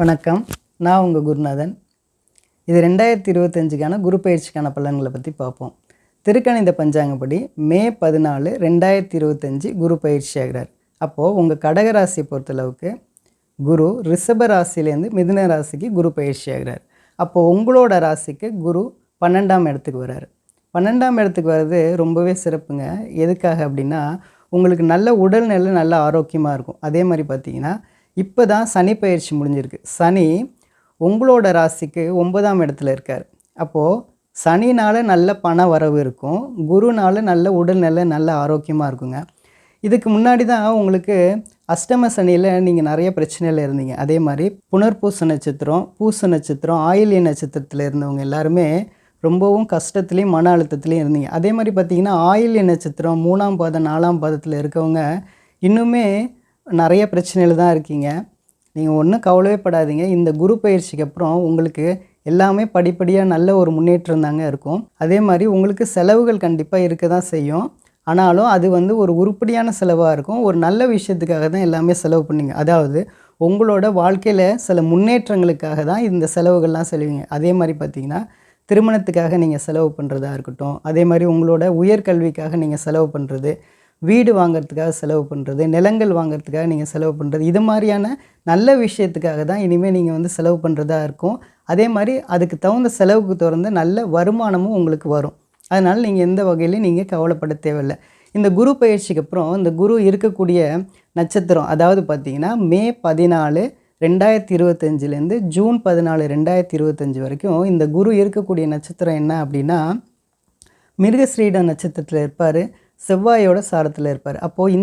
வணக்கம். நான் உங்கள் குருநாதன். இது 2025க்கான குரு பயிற்சிக்கான பலன்களை பற்றி பார்ப்போம். திருக்கணித பஞ்சாங்கப்படி மே 14, 2025 குரு பயிற்சி ஆகிறார். அப்போது உங்கள் கடகராசியை பொறுத்தளவுக்கு குரு ரிஷப ராசியிலேருந்து மிதுன ராசிக்கு குரு பயிற்சி ஆகிறார். அப்போது உங்களோட ராசிக்கு குரு 12ஆம் இடத்துக்கு வர்றார். 12ஆம் இடத்துக்கு வர்றது ரொம்பவே சிறப்புங்க. எதுக்காக அப்படின்னா, உங்களுக்கு நல்ல உடல்நிலை நல்ல ஆரோக்கியமாக இருக்கும். அதே மாதிரி பார்த்திங்கன்னா, இப்போ தான் சனி பயிற்சி முடிஞ்சிருக்கு. சனி உங்களோட ராசிக்கு 9ஆம் இடத்துல இருக்கார். அப்போது சனினால் நல்ல பண வரவு இருக்கும், குருனால் நல்ல உடல்நிலை நல்ல ஆரோக்கியமாக இருக்குங்க. இதுக்கு முன்னாடி தான் உங்களுக்கு அஷ்டம சனியில் நீங்கள் நிறைய பிரச்சனையில் இருந்தீங்க. அதே மாதிரி புனர்பூச நட்சத்திரம், பூச நட்சத்திரம், ஆயில்ய நட்சத்திரத்தில் இருந்தவங்க எல்லாருமே ரொம்பவும் கஷ்டத்துலேயும் மன அழுத்தத்துலேயும் இருந்தீங்க. அதே மாதிரி பார்த்திங்கன்னா, ஆயில்ய நட்சத்திரம் 3ஆம் பாதம் 4ஆம் பாதத்தில் இருக்கவங்க இன்னுமே நிறைய பிரச்சனையில் தான் இருக்கீங்க. நீங்கள் ஒன்றும் கவலையே படாதீங்க. இந்த குரு பயிற்சிக்கு அப்புறம் உங்களுக்கு எல்லாமே படிப்படியாக நல்ல ஒரு முன்னேற்றம் தாங்க இருக்கும். அதே மாதிரி உங்களுக்கு செலவுகள் கண்டிப்பாக இருக்க தான் செய்யும். ஆனாலும் அது ஒரு உருப்படியான செலவாக இருக்கும். ஒரு நல்ல விஷயத்துக்காக தான் எல்லாமே செலவு பண்ணீங்க. அதாவது உங்களோட வாழ்க்கையில் சில முன்னேற்றங்களுக்காக தான் இந்த செலவுகள்லாம் செலவிங்க. அதே மாதிரி பார்த்திங்கன்னா, திருமணத்துக்காக நீங்கள் செலவு பண்ணுறதா இருக்கட்டும், அதே மாதிரி உங்களோட உயர்கல்விக்காக நீங்கள் செலவு பண்ணுறது, வீடு வாங்கிறதுக்காக செலவு பண்ணுறது, நிலங்கள் வாங்கிறதுக்காக நீங்கள் செலவு பண்ணுறது, இது மாதிரியான நல்ல விஷயத்துக்காக தான் இனிமேல் நீங்கள் செலவு பண்ணுறதா இருக்கும். அதே மாதிரி அதுக்கு தகுந்த செலவுக்கு தொடர்ந்து நல்ல வருமானமும் உங்களுக்கு வரும். அதனால் நீங்கள் எந்த வகையிலையும் நீங்கள் கவலைப்பட தேவையில்லை. இந்த குரு பயிற்சிக்கு அப்புறம் இந்த குரு இருக்கக்கூடிய நட்சத்திரம், அதாவது பார்த்திங்கன்னா மே 14, 2025லேருந்து ஜூன் 14, 2025 வரைக்கும் இந்த குரு இருக்கக்கூடிய நட்சத்திரம் என்ன அப்படின்னா, மிருகஸ்ரீடம் நட்சத்திரத்தில் இருப்பார், செவ்வாயோட சாரத்தில் இருப்பார். அப்போது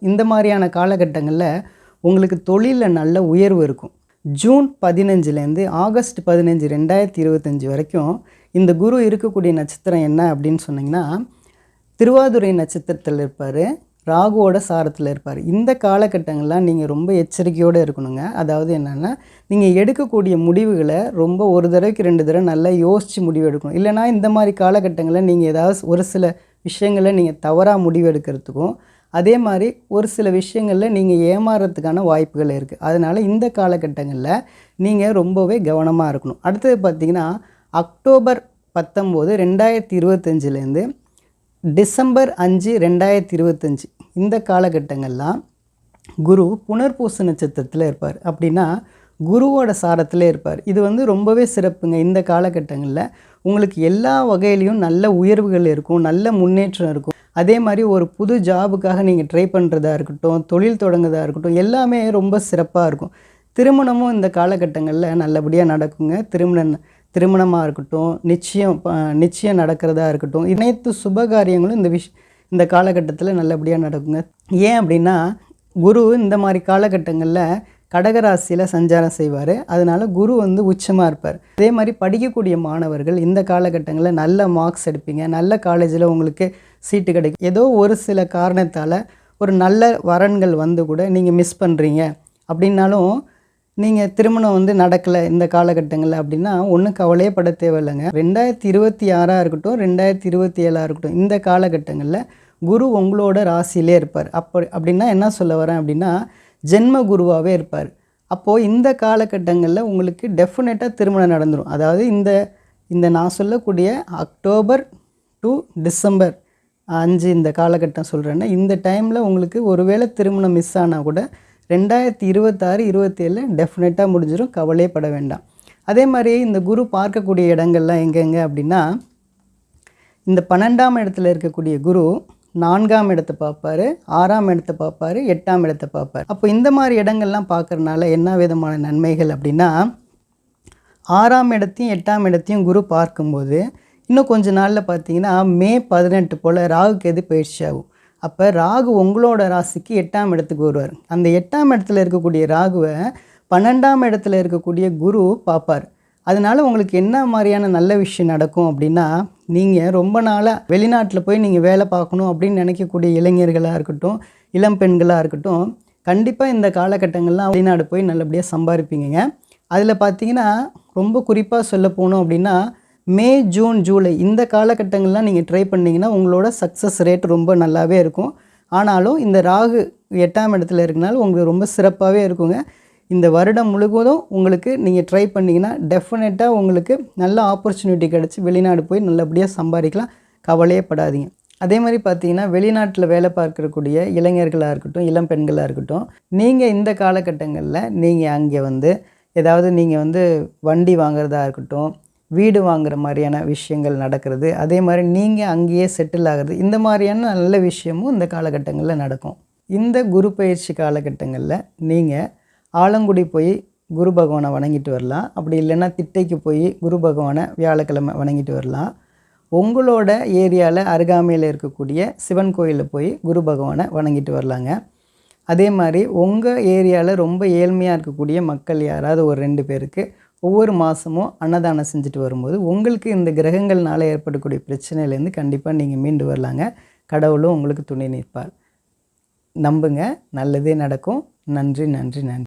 இந்த மாதிரியான காலகட்டங்களில் உங்களுக்கு தொழிலில் நல்ல உயர்வு இருக்கும். ஜூன் 15லேருந்து ஆகஸ்ட் 15, 2025 வரைக்கும் இந்த குரு இருக்கக்கூடிய நட்சத்திரம் என்ன அப்படின்னு சொன்னிங்கன்னா, திருவாதுரை நட்சத்திரத்தில் இருப்பார், ராகுவோட சாரத்தில் இருப்பார். இந்த காலகட்டங்கள்லாம் நீங்கள் ரொம்ப எச்சரிக்கையோடு இருக்கணுங்க. அதாவது என்னென்னா, நீங்கள் எடுக்கக்கூடிய முடிவுகளை ரொம்ப ஒரு தடவைக்கு 2 தடவை நல்லா யோசித்து முடிவு எடுக்கணும். இல்லைனா இந்த மாதிரி காலகட்டங்களில் நீங்கள் ஏதாவது ஒரு சில விஷயங்களை நீங்கள் தவறாக முடிவு எடுக்கிறதுக்கும், அதே மாதிரி ஒரு சில விஷயங்களில் நீங்கள் ஏமாறுறதுக்கான வாய்ப்புகள் இருக்குது. அதனால் இந்த காலகட்டங்களில் நீங்கள் ரொம்பவே கவனமாக இருக்கணும். அடுத்தது பார்த்திங்கன்னா, அக்டோபர் 19, 2025லேருந்து டிசம்பர் 5, 2025 இந்த காலகட்டங்கள்லாம் குரு புனர்பூச நட்சத்திரத்தில் இருப்பார். அப்படின்னா குருவோட சாரத்தில் இருப்பார். இது ரொம்பவே சிறப்புங்க. இந்த காலகட்டங்களில் உங்களுக்கு எல்லா வகையிலையும் நல்ல உயர்வுகள் இருக்கும், நல்ல முன்னேற்றம் இருக்கும். அதே மாதிரி ஒரு புது ஜாபுக்காக நீங்கள் ட்ரை பண்ணுறதா இருக்கட்டும், தொழில் தொடங்குறதா இருக்கட்டும், எல்லாமே ரொம்ப சிறப்பாக இருக்கும். திருமணமும் இந்த காலகட்டங்களில் நல்லபடியாக நடக்குங்க. திருமணமாக இருக்கட்டும், நிச்சயம் நடக்கிறதா இருக்கட்டும், அனைத்து சுபகாரியங்களும் இந்த காலகட்டத்தில் நல்லபடியாக நடக்குங்க. ஏன் அப்படின்னா, குரு இந்த மாதிரி காலகட்டங்களில் கடகராசியில் சஞ்சாரம் செய்வார். அதனால் குரு உச்சமாக இருப்பார். அதே மாதிரி படிக்கக்கூடிய மாணவர்கள் இந்த காலகட்டங்களில் நல்ல மார்க்ஸ் எடுப்பீங்க, நல்ல காலேஜில் உங்களுக்கு சீட்டு கிடைக்கும். ஏதோ ஒரு சில காரணத்தால் ஒரு நல்ல வரன்கள் கூட நீங்கள் மிஸ் பண்ணுறீங்க அப்படின்னாலும், நீங்கள் திருமணம் நடக்கலை இந்த காலகட்டங்களில் அப்படின்னா ஒன்றும் கவலையே பட தேவையில்லைங்க. 2026 இருக்கட்டும், 2027 இருக்கட்டும், இந்த காலகட்டங்களில் குரு உங்களோட ராசியிலே இருப்பார். அப்படின்னா என்ன சொல்ல வரேன் அப்படின்னா, ஜென்ம குருவாகவே இருப்பார். அப்போது இந்த காலகட்டங்களில் உங்களுக்கு டெஃபினட்டாக திருமணம் நடந்துடும். அதாவது இந்த நான் சொல்லக்கூடிய அக்டோபர் டு டிசம்பர் 5 இந்த காலகட்டம் சொல்கிறேன்னா, இந்த டைமில் உங்களுக்கு ஒருவேளை திருமணம் மிஸ் ஆனால் கூட 2026, 27 டெஃபினட்டாக முடிஞ்சிடும். கவலையே பட வேண்டாம். அதே மாதிரி இந்த குரு பார்க்கக்கூடிய இடங்கள்லாம் எங்கெங்கே அப்படின்னா, இந்த 12ஆம் இடத்துல இருக்கக்கூடிய குரு 4ஆம் இடத்தை பார்ப்பார், 6ஆம் இடத்தை பார்ப்பார், 8ஆம் இடத்தை பார்ப்பார். அப்போ இந்த மாதிரி இடங்கள்லாம் பார்க்குறனால என்ன விதமான நன்மைகள் அப்படின்னா, 6ஆம் இடத்தையும் 8ஆம் இடத்தையும் குரு பார்க்கும்போது இன்னும் கொஞ்ச நாளில் பார்த்தீங்கன்னா மே 18 போல் ராகு கேது பயிற்சி ஆகும். அப்போ ராகு உங்களோட ராசிக்கு 8ஆம் இடத்துக்கு வருவார். அந்த 8ஆம் இடத்துல இருக்கக்கூடிய ராகுவை 12ஆம் இடத்துல இருக்கக்கூடிய குரு பார்ப்பார். அதனால் உங்களுக்கு என்ன மாதிரியான நல்ல விஷயம் நடக்கும் அப்படின்னா, நீங்கள் ரொம்ப நாளாக வெளிநாட்டில் போய் நீங்கள் வேலை பார்க்கணும் அப்படின்னு நினைக்கக்கூடிய இளைஞர்களாக இருக்கட்டும், இளம் பெண்களாக இருக்கட்டும், கண்டிப்பாக இந்த காலகட்டங்கள்லாம் வெளிநாடு போய் நல்லபடியாக சம்பாதிப்பீங்க. அதில் பார்த்தீங்கன்னா ரொம்ப குறிப்பாக சொல்ல போகணும் அப்படின்னா, மே, ஜூன், ஜூலை இந்த காலகட்டங்கள்லாம் நீங்கள் ட்ரை பண்ணிங்கன்னா உங்களோட சக்ஸஸ் ரேட் ரொம்ப நல்லாவே இருக்கும். ஆனாலும் இந்த ராகு 8ஆம் இடத்துல இருக்கனால உங்களுக்கு ரொம்ப சிறப்பாகவே இருக்குங்க. இந்த வருடம் முழுவதும் உங்களுக்கு நீங்கள் ட்ரை பண்ணிங்கன்னா டெஃபினட்டாக உங்களுக்கு நல்ல ஆப்பர்ச்சுனிட்டி கிடச்சி வெளிநாடு போய் நல்லபடியாக சம்பாதிக்கலாம். கவலையே படாதீங்க. அதே மாதிரி பார்த்தீங்கன்னா, வெளிநாட்டில் வேலை பார்க்கக்கூடிய இளைஞர்களாக இருக்கட்டும், இளம் பெண்களாக இருக்கட்டும், நீங்கள் இந்த காலகட்டங்களில் நீங்கள் அங்கே வந்து ஏதாவது நீங்கள் வந்து வண்டி வாங்குறதா இருக்கட்டும், வீடு வாங்குற மாதிரியான விஷயங்கள் நடக்கிறது, அதே மாதிரி நீங்கள் அங்கேயே செட்டில் ஆகிறது, இந்த மாதிரியான நல்ல விஷயமும் இந்த காலகட்டங்களில் நடக்கும். இந்த குரு பயிற்சி காலகட்டங்களில் நீங்கள் ஆலங்குடி போய் குரு பகவானை வணங்கிட்டு வரலாம். அப்படி இல்லைன்னா திட்டைக்கு போய் குரு பகவானை வியாழக்கிழமை வணங்கிட்டு வரலாம். உங்களோட ஏரியாவில் அருகாமையில் இருக்கக்கூடிய சிவன் கோயிலில் போய் குரு பகவானை வணங்கிட்டு வரலாங்க. அதே மாதிரி உங்கள் ஏரியாவில் ரொம்ப ஏழ்மையாக இருக்கக்கூடிய மக்கள் யாராவது ஒரு 2 பேருக்கு ஒவ்வொரு மாதமும் அன்னதானம் செஞ்சுட்டு வரும்போது உங்களுக்கு இந்த கிரகங்கள்னால ஏற்படக்கூடிய பிரச்சனையிலேருந்து கண்டிப்பாக நீங்கள் மீண்டு வரலாங்க. கடவுளும் உங்களுக்கு துணை நிற்பார். நம்புங்க, நல்லதே நடக்கும். நன்றி, நன்றி, நன்றி.